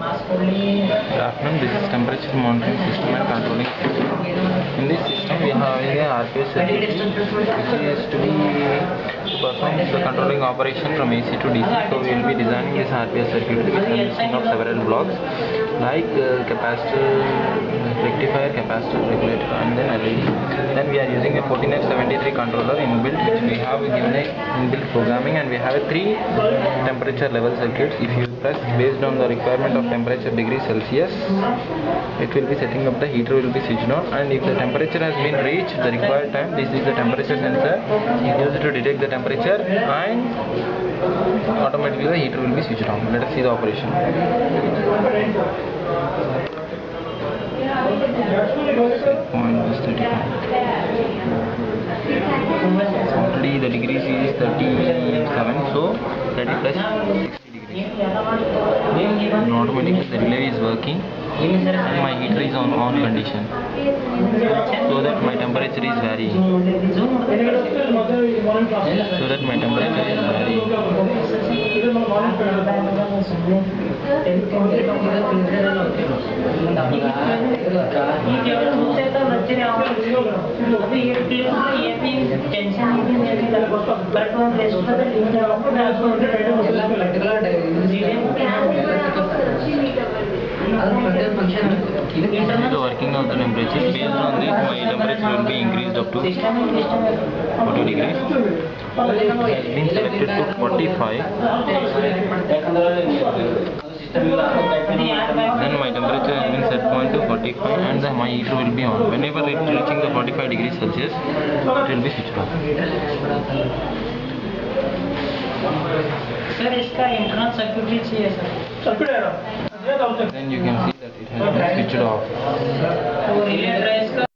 Good afternoon, this is temperature monitoring system and controlling system. In this system we have a RPS circuit which is to perform the controlling operation from AC to DC. So we will be designing this RPS circuit which consisting of several blocks like capacitor, rectifier, capacitor, regulator and then LED. Then we are using a 14F73 controller inbuilt, which we have given a inbuilt programming, and we have a 3 temperature level circuits. If you press based on the requirement of temperature degrees Celsius, it will be setting up the heater will be switched on, and if the temperature has been reached the required time, this is the temperature sensor used to detect the temperature, and automatically the heater will be switched on. Let us see the operation. Already the degrees is 37, so 30 plus 60 degrees. And automatically the relay is working and my heater is on condition, so that my temperature is varying. The working of the temperature, based on this my temperature will be increased up to 40 degrees. It has been selected to 45. Then my temperature has been set point to 45 and my heater will be on. Whenever it is reaching the 45 degrees Celsius, it will be switched off. Sir इसका internal circuit भी चाहिए sir. Then you can see that it has been switched off.